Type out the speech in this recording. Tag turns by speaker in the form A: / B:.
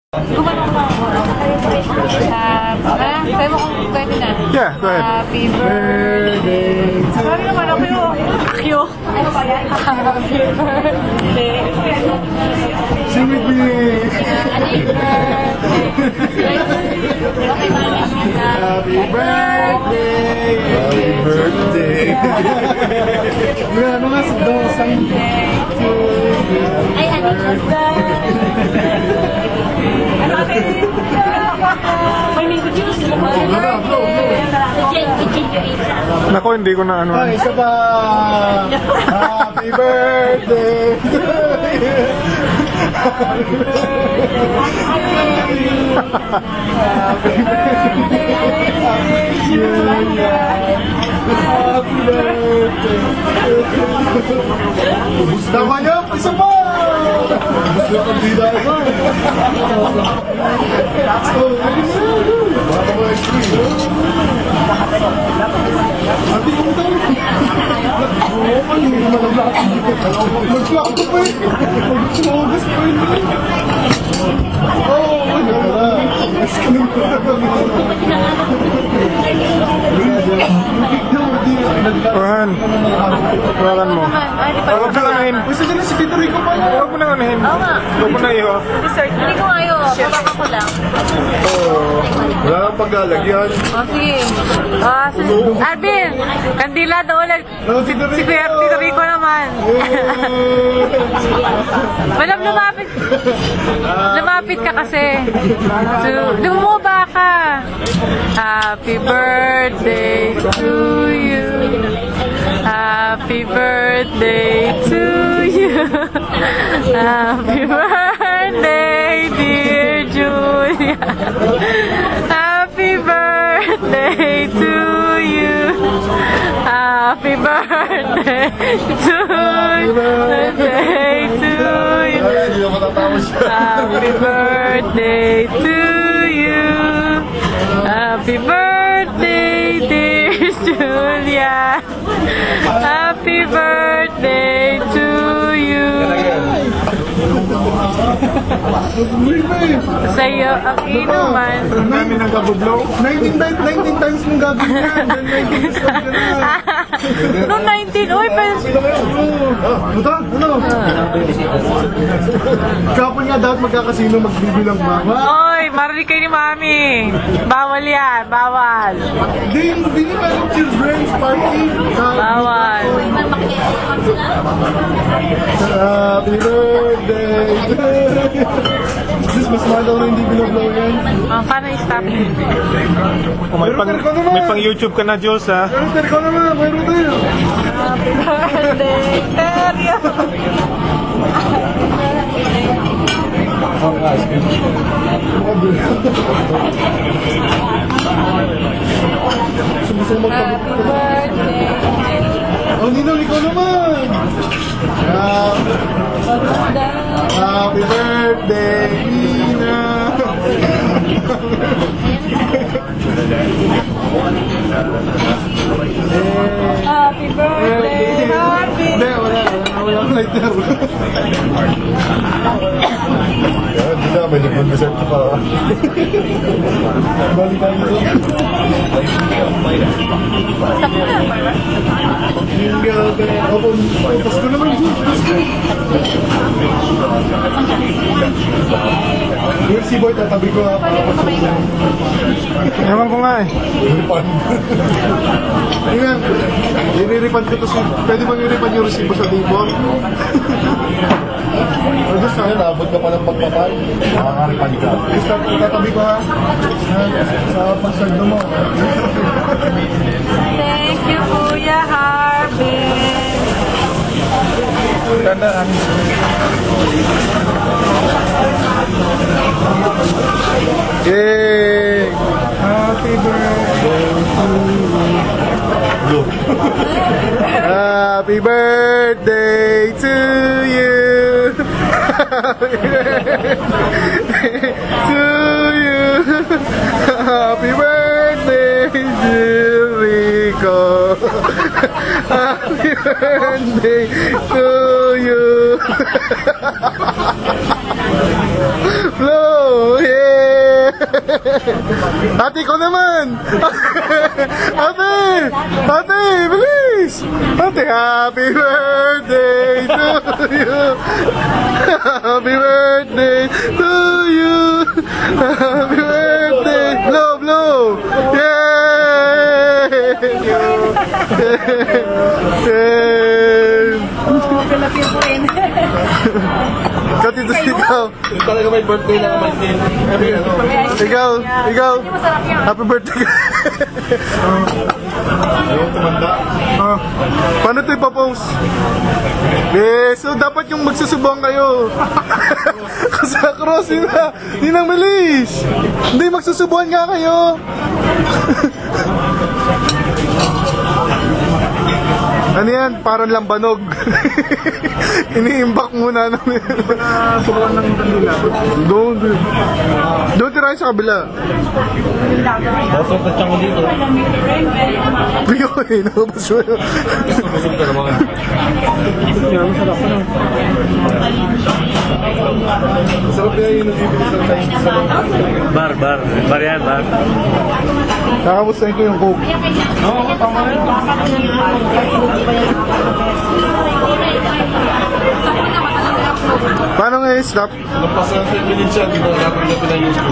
A: Sabi mo kung pwede na.
B: Yeah, go ahead.
A: Happy birthday. Sorry naman, Akyo. Happy birthday.
B: Sing with me.
A: Happy
B: birthday. Happy birthday. Ano nga sa dosang?
A: Ay, ano birthday.
B: Nako, hindi ko na ano.
C: Ay, isa pa! Happy birthday! Happy birthday! Happy birthday! Gusto ba niyo? Isa pa! Gusto ka dila ko. Ate kong tayo. Hindi naman ang lahat. Mag-flak ko pa eh. Mag-flogas pa eh. Oo, ano na. Mas kanong ko na kami.
B: Kuhan. Kuhan mo. Huwag mo nang anuhin.
C: Gusto na si Tito Rico pa.
B: Huwag mo nang anuhin.
A: Oo nga.
B: Huwag mo na i-off.
A: Hindi ko nga yun. Babaka ko lang.
C: Wala kang paglalagyan.
A: O, sige. Alvin, kandila daw ulit. Si Tito Rico naman. Walang lumapit. Lumapit ka kasi. Lumuba ka. Happy birthday to you. Happy birthday to you. Happy birthday, dear Julia. Happy birthday to you. Happy birthday to you. Happy birthday to you. Happy birthday, dear Julia. Happy birthday to you. Sa'yo ang inuman.
C: Ang dami ng kabublow. 19 times mong gagawin yan. Then 19 times ka na.
A: Noong 19, uy, pero...
C: Buta, ano? Kapon nga dapat magkakasino magbibilang ba?
A: Oy, marinig kayo ni Mami. Bawal yan, bawal.
C: Hindi na parang children's party.
A: Bawal.
C: Happy birthday. Mas malaw na hindi binablow yan.
A: Paano i-stop?
B: May pang YouTube ka na, Diyos, ha?
C: Pero ikaw naman, mayroon tayo.
A: Happy birthday, Terrio. Happy birthday.
C: Oh, Ninong, ikaw naman. Happy birthday, Nina.
A: Happy birthday, happy.
C: Hindi, wala akong lighter. Hindi na, may liquid dessert ka pa. Balik tayo dito. Pasko naman dito. Yung si Boy, tatabi ko ha.
B: Ewan ko nga eh.
C: Refund. Yun nga, i-refund ko to. Pwede bang i-refund yung resibo sa Dibon? O Diyos na yun, abot ka pa ng pagpapal. Makaka-refund ka. Tatabi ko ha. Sa pagsagdo mo.
A: Thank you, Kuya Harbin.
C: Tandaan. Yay! Happy birthday to you. Happy birthday to you. Happy birthday to you. Happy birthday, Jericho. Happy birthday to you. Blow
B: Ate, ko naman! Ate! Ate, bilis! Ate, happy birthday to you! Happy birthday to you! Happy birthday! Blow, blow! Yay! Yay! Katito ikaw.
C: Talaga may birthday na naman din.
B: Ikaw. Happy birthday.
C: Ayun, tumanda.
B: Paano ito ipapost? So dapat yung magsusubong kayo. Kasi cross na. Hindi nang bilis. Hindi, magsusubuhan nga kayo. Ano yan? Parang lambanog. Ini-imbak muna namin.
C: Subukan ng kandila.
B: Doon tirahin sa kabila.
C: Bosok na tiyang dito.
B: Piyo eh, nakabas mo yun.
C: Busog ka naman. Masarap kaya yun ang bibili sa tayo sa
D: Bar yan, bar.
B: Kakamustahin ko yung coke.
C: Oo, tama rin.
B: Paano nga i-stop?
C: Nagpasa ng 10 minutes siya, di ba natin na pinayos ko.